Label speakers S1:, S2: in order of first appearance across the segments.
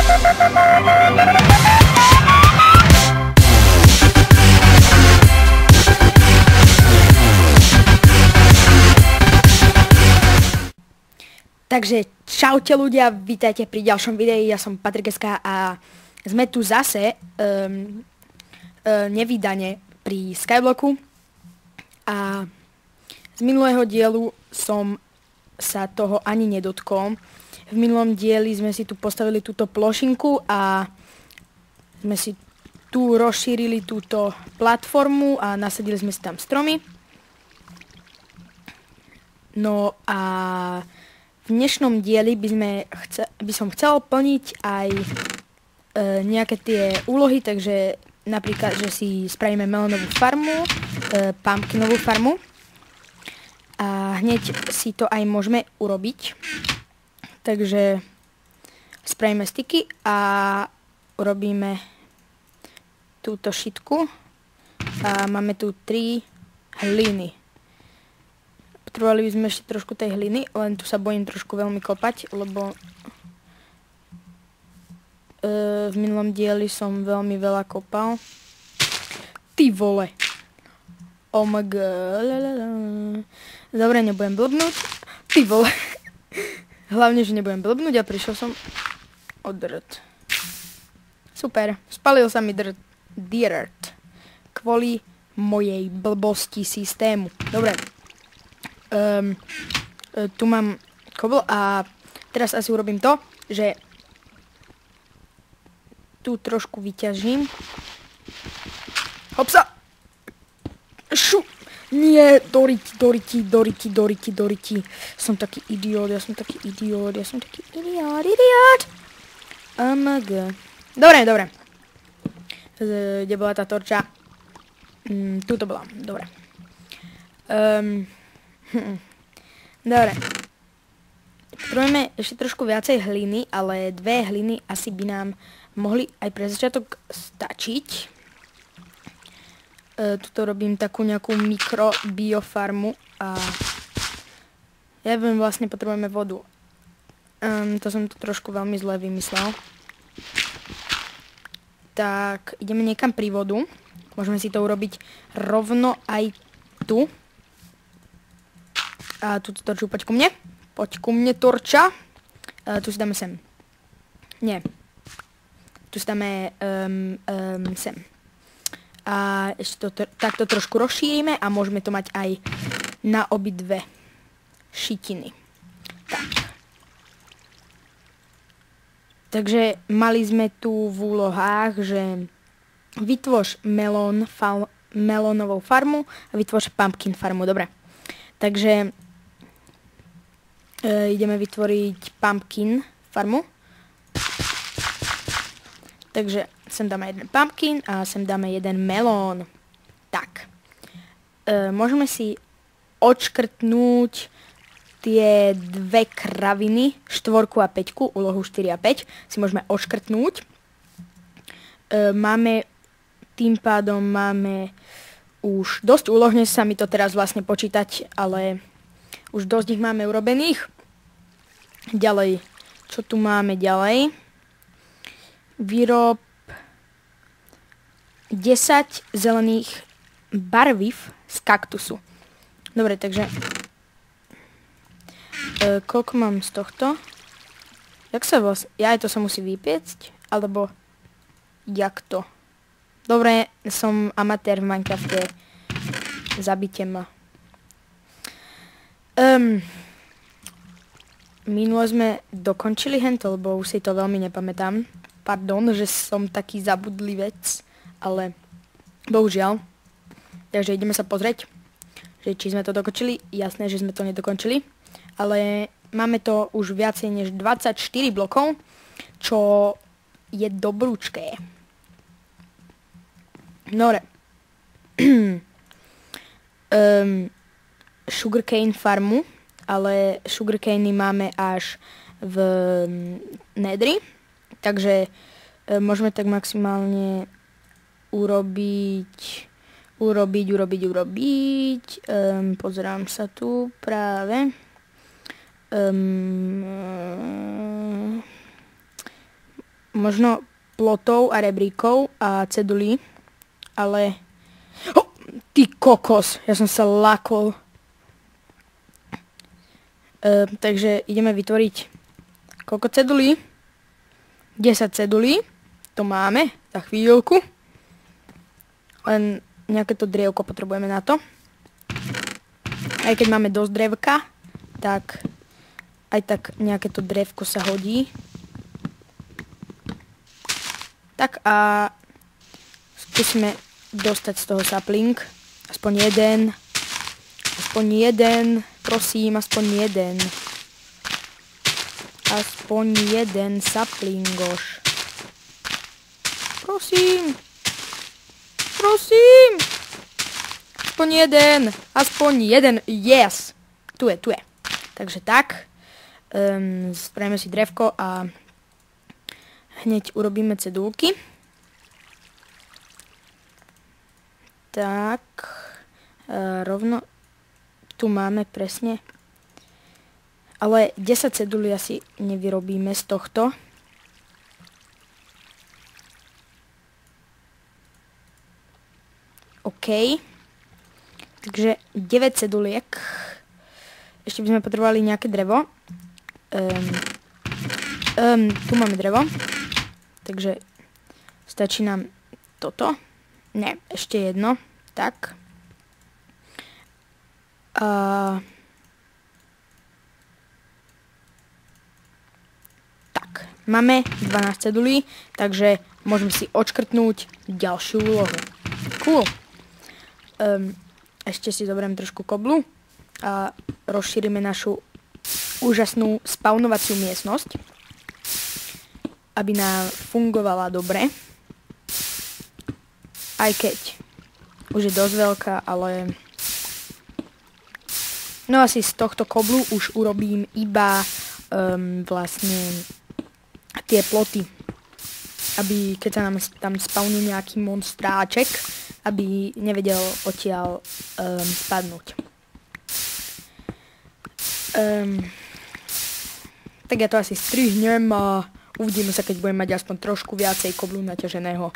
S1: Takže čaute ľudia, vítajte pri ďalšom videi, ja som Patrik SK a sme tu zase nevydane pri Skyblocku a z minulého dielu som sa toho ani nedotkol. V minulom dieli sme si tu postavili túto plošinku a sme si tu rozšírili túto platformu a nasadili sme si tam stromy. No a v dnešnom dieli by som chcel plniť aj nejaké tie úlohy, takže napríklad, že si spravíme melónovú farmu, pumpkinovú farmu a hneď si to aj môžeme urobiť. Takže spravíme sticky a urobíme túto šitku a máme tu 3 hliny. Potrebovali by sme ešte trošku tej hliny, len tu sa bojím trošku veľmi kopať, lebo v minulom dieli som veľmi veľa kopal. Ty vole! Oh my god. Dobre, nebudem blbnúť. Ty vole. Hlavne, že nebudem blbnúť a prišiel som o dirt. Super. Spalil sa mi dirt. Kvôli mojej blbosti systému. Dobre. Tu mám kobl a teraz asi urobím to, že tu trošku vyťažím. Hopsa! Šu! Nie, Doriti. Som taký idiot. OMG. Dobre. Kde bola tá torča? Tuto bola, dobre. Dobre. Potrebujeme ešte trošku viacej hliny, ale 2 hliny asi by nám mohli aj pre začiatok stačiť. Tuto robím takú nejakú mikrobiofarmu a ja viem, vlastne potrebujeme vodu. To som tu trošku veľmi zle vymyslel. Tak, ideme niekam pri vodu. Môžeme si to urobiť rovno aj tu. A túto torču, poď ku mne. Poď ku mne, torča. Tu si dáme sem. Nie. Tu si dáme sem. A ešte to takto trošku rozšírime a môžeme to mať aj na obidve šitiny. Tak. Takže mali sme tu v úlohách, že vytvoř melónovou farmu a vytvoř pumpkin farmu. Dobre. Takže ideme vytvoriť pumpkin farmu. Takže sem dáme jeden pumpkin a sem dáme jeden melón. Tak. Môžeme si odškrtnúť tie 2 kraviny, 4 a 5, úlohu 4 a 5 si môžeme odškrtnúť. Tým pádom máme už dosť úloh, dnes sa mi to teraz vlastne počítať, ale už dosť ich máme urobených. Ďalej, čo tu máme ďalej? Vyrob 10 zelených barvív z kaktusu. Dobre, takže koľko mám z tohto? Jak sa vlastne... to sa musí vypiecť? Alebo jak to? Dobre, som amatér v Minecrafte. Zabite ma. Minule sme dokončili hento, lebo už si to veľmi nepamätám. Pardon, že som taký zabudlivec, ale bohužiaľ. Takže ideme sa pozrieť, že či sme to dokončili. Jasné, že sme to nedokončili, ale máme to už viacej než 24 blokov, čo je dobrúčké. Dobre. Sugarcane farmu, ale sugarcane máme až v nedri, takže môžeme tak maximálne urobiť. Pozerám sa tu práve. možno plotov a rebríkov a cedulí, ale... Oh, ty kokos, ja som sa lakol. Takže ideme vytvoriť koľko cedulí? 10 cedulí, to máme za chvíľku. Len nejaké to drievko potrebujeme na to. Aj keď máme dosť drevka, tak aj tak nejaké to drevko sa hodí. Tak a skúsime dostať z toho sapling. Aspoň jeden. Aspoň jeden. Prosím, aspoň jeden. Aspoň jeden saplingoš. Prosím. Prosím. Aspoň jeden. Aspoň jeden. Yes. Tu je, tu je. Takže tak. Spravíme si drevko a hneď urobíme cedulky. Tak. Rovno tu máme presne. Ale 10 cedulí asi nevyrobíme z tohto. OK. Takže 9 ceduliek. Ešte by sme potrebovali nejaké drevo. Tu máme drevo. Takže stačí nám toto. Ne, ešte jedno. Tak. Tak, máme 12 cedulí, takže môžeme si odškrtnúť ďalšiu úlohu. Cool. Ešte si zoberiem trošku koblu a rozšírime našu úžasnú spawnovaciu miestnosť, aby nám fungovala dobre. Aj keď už je dosť veľká, ale no asi z tohto koblu už urobím iba vlastne tie ploty. Aby keď sa nám tam spawní nejaký monstráček, aby nevedel odtiaľ spadnúť. Tak ja to asi strihnem a uvidíme sa, keď budem mať aspoň trošku viacej koblu naťaženého.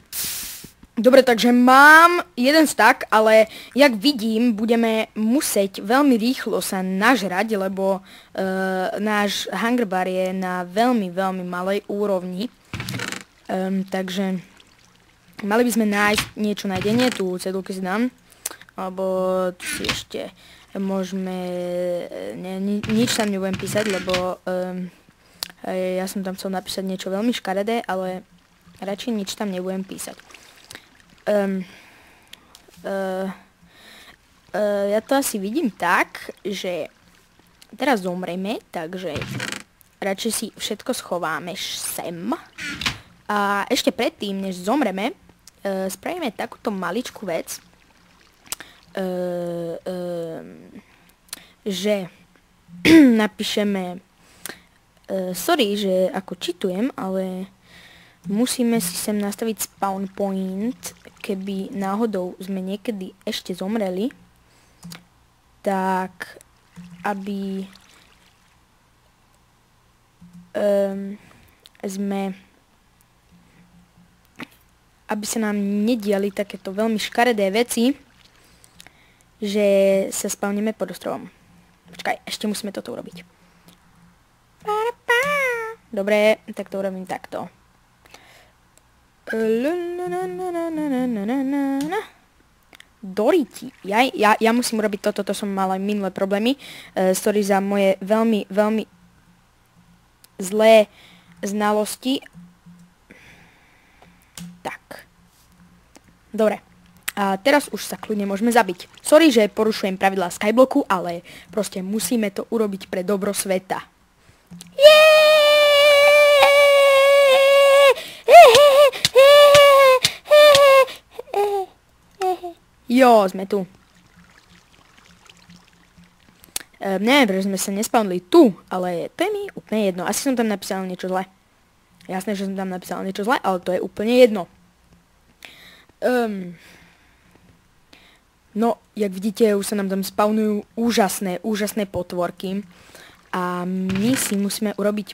S1: Dobre, takže mám jeden stack, ale jak vidím, budeme musieť veľmi rýchlo sa nažrať, lebo náš hunger bar je na veľmi, veľmi malej úrovni. Takže mali by sme nájsť niečo na jedenie, tu cedulky si dám, alebo tu si ešte môžeme, nič tam nebudem písať, lebo ja som tam chcel napísať niečo veľmi škaredé, ale radšej nič tam nebudem písať. Ja to asi vidím tak, že teraz zomreme, takže radšej si všetko schováme sem. A ešte predtým, než zomreme, spravíme takúto maličkú vec, že napíšeme sorry, že ako čitujem, ale musíme si sem nastaviť spawn point, keby náhodou sme niekedy ešte zomreli, tak aby aby sa nám nediali takéto veľmi škaredé veci, že sa spawníme pod ostrovom. Počkaj, ešte musíme toto urobiť. Dobre, tak to urobím takto. Doriti. Ja musím urobiť toto, to som mal aj minulé problémy. Sorry za moje veľmi, veľmi zlé znalosti. Tak. Dobre. A teraz už sa kľudne môžeme zabiť. Sorry, že porušujem pravidlá Skyblocku, ale proste musíme to urobiť pre dobro sveta. Jo, sme tu. Neviem, prečo sme sa nespawnili tu, ale to je mi úplne jedno. Asi som tam napísal niečo zle. Jasné, že som tam napísal niečo zle, ale to je úplne jedno. No, jak vidíte, už sa nám tam spawnujú úžasné potvorky. A my si musíme urobiť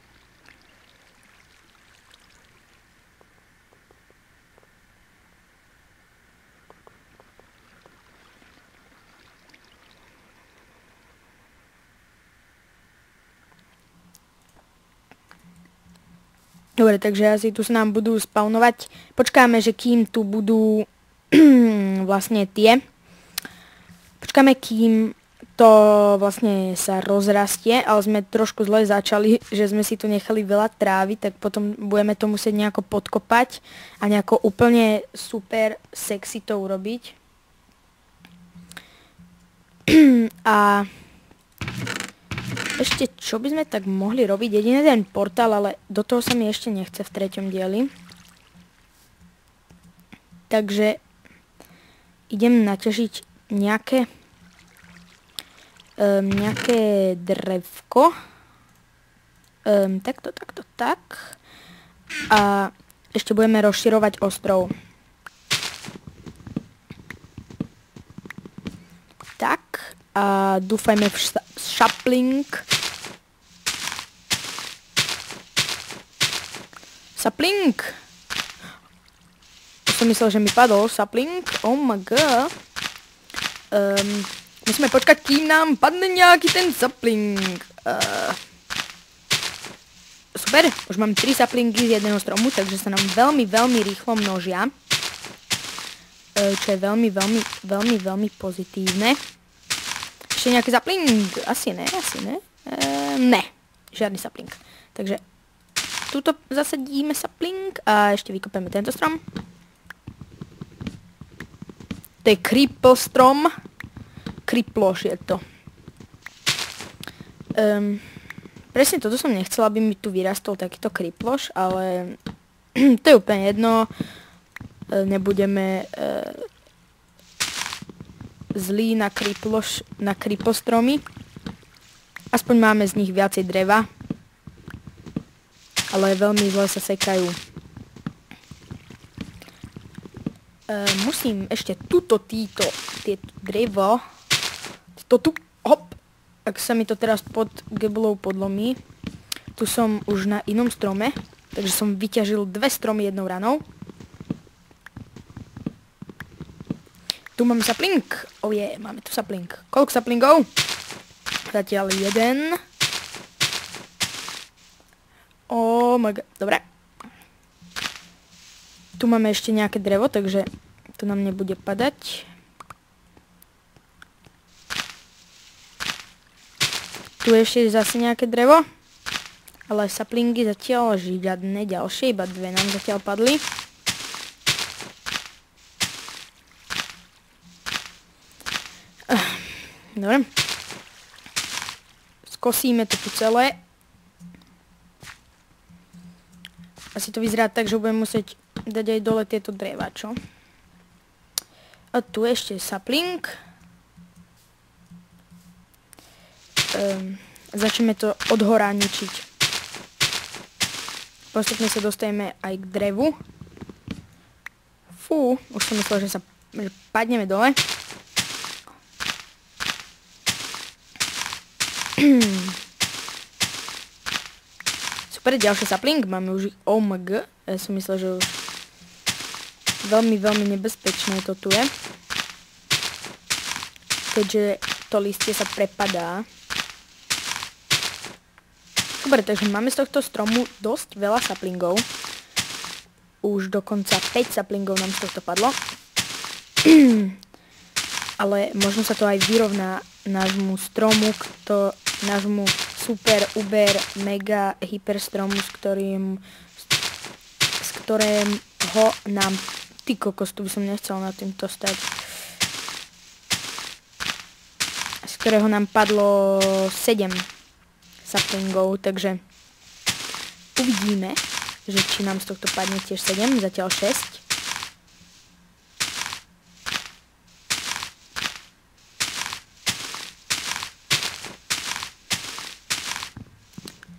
S1: Dobre, takže asi tu sa nám budú spawnovať. Počkáme, že kým tu budú vlastne tie. Počkáme, kým to vlastne sa rozrastie, ale sme trošku zle začali, že sme si tu nechali veľa trávy, tak potom budeme to musieť nejako podkopať a nejako úplne super sexy to urobiť. A ešte čo by sme tak mohli robiť? Jediný ten portál, ale do toho sa mi ešte nechce v 3. dieli. Takže idem naťažiť nejaké drevko. Takto, tak. A ešte budeme rozširovať ostrov. Tak. A dúfajme v sapling. Sapling! Som myslel, že mi padol sapling. Oh my god. Musíme počkať, kým nám padne nejaký ten sapling. Super, už mám 3 saplingy z jedného stromu, takže sa nám veľmi, veľmi rýchlo množia. Čo je veľmi, veľmi, veľmi, veľmi pozitívne. Ešte nejaký sapling? Asi ne. Ne, žiadny sapling. Takže tuto zasadíme sapling a ešte vykopeme tento strom. To je creeple strom. Kriploš je to. Presne toto som nechcela, aby mi tu vyrastol takýto kriploš, ale to je úplne jedno. Nebudeme zlí na kriplostromy. Aspoň máme z nich viacej dreva. Ale veľmi zle sa sekajú. Musím ešte tieto drevo, tu, hop, ak sa mi to teraz pod gebulou podlomí. Tu som už na inom strome, takže som vyťažil 2 stromy jednou ranou. Tu máme sapling. Oh yeah, máme tu sapling. Koľko saplingov? Zatiaľ 1. Oh my god, dobre. Tu máme ešte nejaké drevo, takže to nám nebude padať. Tu ešte zase nejaké drevo. Ale saplingy zatiaľ žiadne ďalšie, iba 2 nám zatiaľ padli. Dobre. Skosíme to tu celé. Asi to vyzerá tak, že budem musieť dať aj dole tieto dreva, čo? A tu ešte sapling. Začneme to od hora ničiť. Postupne sa dostaneme aj k drevu. Fú, už som myslel, že padneme dole. Super, ďalší sapling. Máme už OMG. Ja som myslel, že už veľmi, veľmi nebezpečné to tu je. Keďže to listie sa prepadá. Dobre, takže máme z tohto stromu dosť veľa saplingov. Už dokonca 5 saplingov nám z tohto padlo. Ale možno sa to aj vyrovná nášmu stromu, nášmu super, uber, mega, hyper stromu, z ktorého nám... Ty kokos, tu by som nechcel na týmto stať. Z ktorého nám padlo 7 saplingov, takže uvidíme, že či nám z tohto padne tiež 7, zatiaľ 6.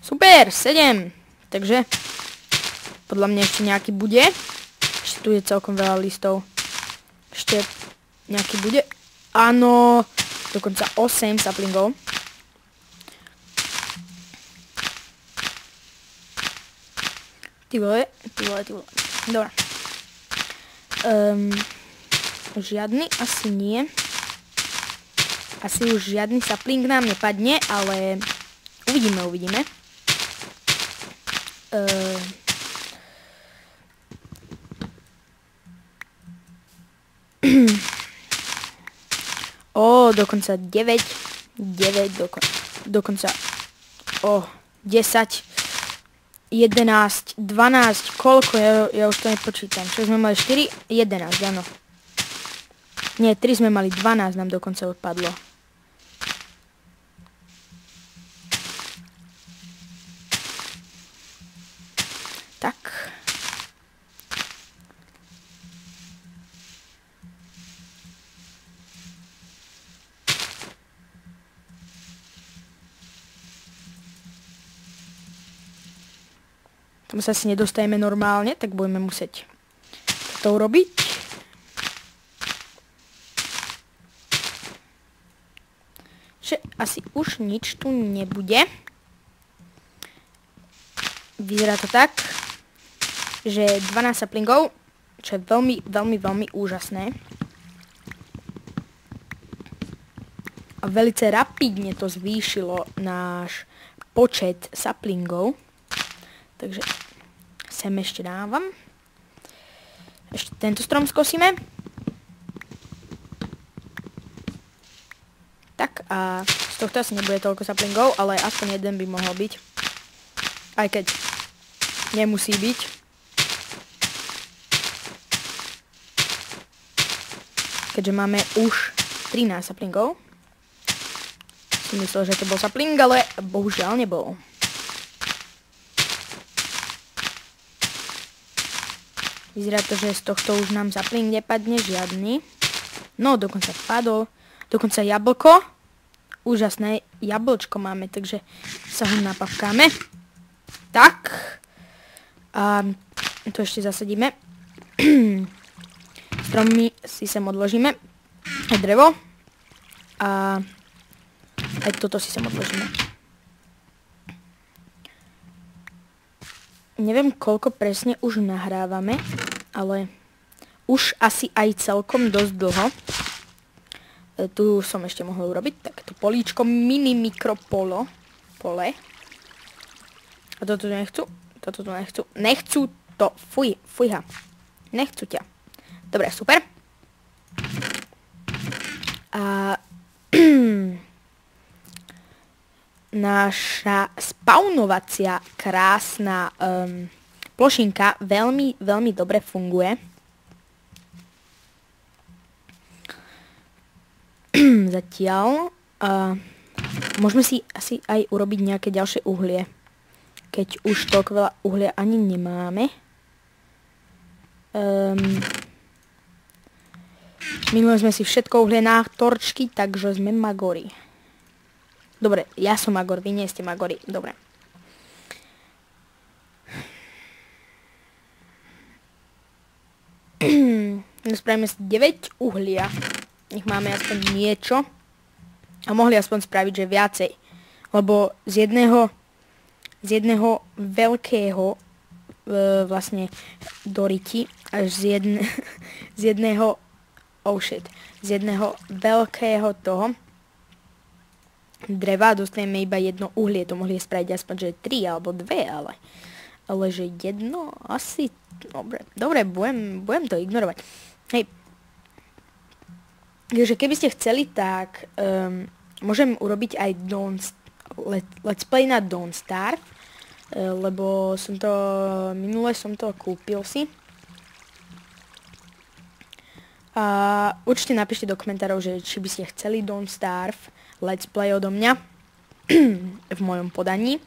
S1: Super, 7. Takže podľa mňa ešte nejaký bude. Ešte tu je celkom veľa listov. Ešte nejaký bude. Áno, dokonca 8 saplingov. Ty vole. Dobre. Žiadny asi nie. Asi už žiadny sapling nám nepadne, ale uvidíme. dokonca 9 dokonca 10, 11, 12, koľko, ja už to nepočítam. Čo sme mali 4, 11, áno. Nie, 3 sme mali, 12 nám dokonca odpadlo. Tak. Tam sa si nedostajeme normálne, tak budeme musieť to urobiť. Že asi už nič tu nebude. Vyzerá to tak, že 12 saplingov, čo je veľmi, veľmi, veľmi úžasné. A velice rapidne to zvýšilo náš počet saplingov. Takže sem ešte dávam. Ešte tento strom skosíme. Tak a z tohto asi nebude toľko saplingov, ale aspoň jeden by mohol byť. Aj keď nemusí byť. Keďže máme už 13 saplingov. Si myslel, že to bol sapling, ale bohužiaľ nebol. Vyzerá to, že z tohto už nám sapling nepadne žiadny. No, dokonca padol. Dokonca jablko. Úžasné jablčko máme, takže sa ho napapkáme. Tak. A to ešte zasadíme. Stromy si sem odložíme. Aj drevo. A aj toto si sem odložíme. Neviem, koľko presne už nahrávame, ale už asi aj celkom dosť dlho. Tu som ešte mohol urobiť takéto políčko, mini mikropole. A toto tu nechcú. Toto tu nechcú. Nechcú to. Fujha. Nechcú ťa. Dobre, super. A naša spawnovacia krásna plošinka veľmi, veľmi dobre funguje. Zatiaľ môžeme si asi aj urobiť nejaké ďalšie uhlie, keď už toľko veľa uhlia ani nemáme. Minuli sme si všetko uhlie na torčky, takže sme magori. Dobre, ja som magor, vy nie ste magori. Dobre. Spravíme si 9 uhlia. Nech máme aspoň niečo. A mohli aspoň spraviť, že viacej. Lebo z jedného veľkého vlastne doriti až z jedného veľkého toho dreva dostaneme iba jedno uhlie. To mohli spraviť aspoň, že 3 alebo 2, ale že jedno asi... Dobre, budem to ignorovať. Hej. Takže keby ste chceli, tak môžem urobiť aj let's play na Don't Starve, lebo minule som to kúpil si. A určite napíšte do komentárov, že či by ste chceli Don't Starve let's play odo mňa v mojom podaní.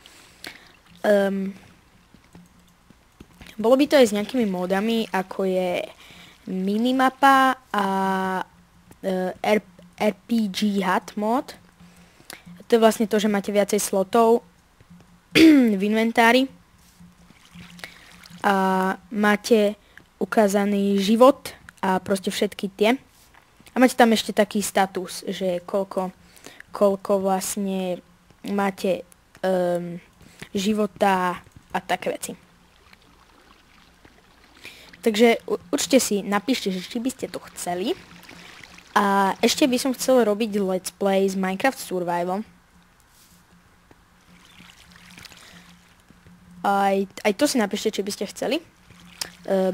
S1: Bolo by to aj s nejakými módami, ako je minimapa a RPG HUD mod. To je vlastne to, že máte viacej slotov v inventári a máte ukázaný život a proste všetky tie. A máte tam ešte taký status, že koľko vlastne máte života a také veci. Takže určite si napíšte, že či by ste to chceli. A ešte by som chcel robiť let's play z Minecraft Survival. Aj to si napíšte, či by ste chceli.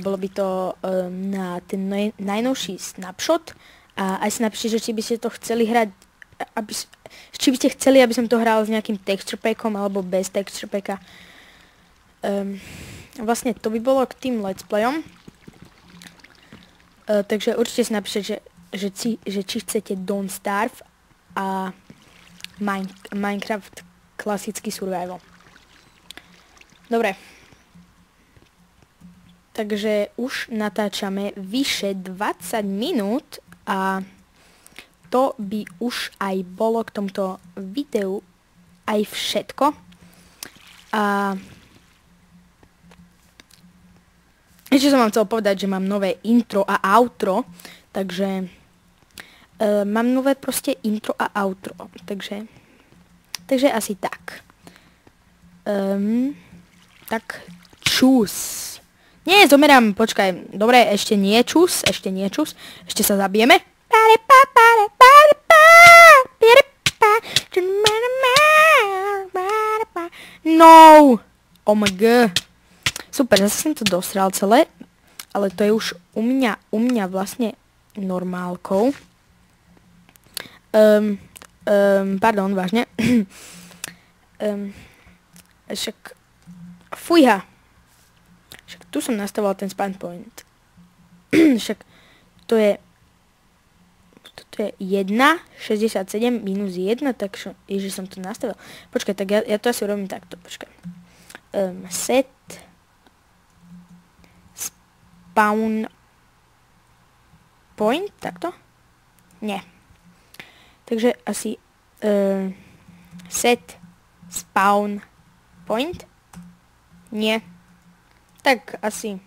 S1: Bolo by to na ten najnovší snapshot A aj si napíšte, že či by ste to chceli hrať, či by ste chceli, aby som to hral s nejakým texture packom alebo bez texture packa. Vlastne to by bolo k tým let's playom. Takže určite si napíšte, že či chcete Don't Starve a Minecraft klasický survival. Dobre. Takže už natáčame vyše 20 minút a to by už aj bolo k tomuto videu aj všetko. A ešte som vám chcel povedať, že mám nové intro a outro, takže mám nové proste intro a outro, takže asi tak. Tak čus. Nie, zomerám, počkaj, dobre, ešte nie čus, ešte sa zabijeme. No! Oh my god. Super, zase som to dosral celé, ale to je už u mňa vlastne normálkou. Pardon, vážne. Však fujha. Však tu som nastavoval ten spawn point. Však to je 1, 67 minus 1, tak ježiš, som to nastavil. Počkaj, tak ja to asi urobím takto, počkaj. Set spawn point, takto? Nie. Takže asi set spawn point? Nie. Tak asi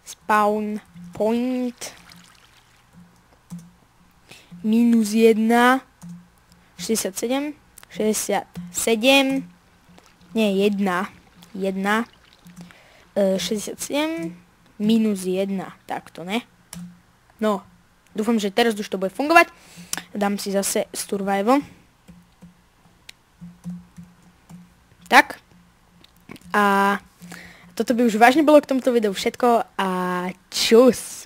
S1: spawn point minus 1 67 nie 1 67 minus 1, takto, ne? No, dúfam, že teraz už to bude fungovať. Dám si zase survival. Tak. A toto by už vážne bolo k tomuto videu všetko a čus.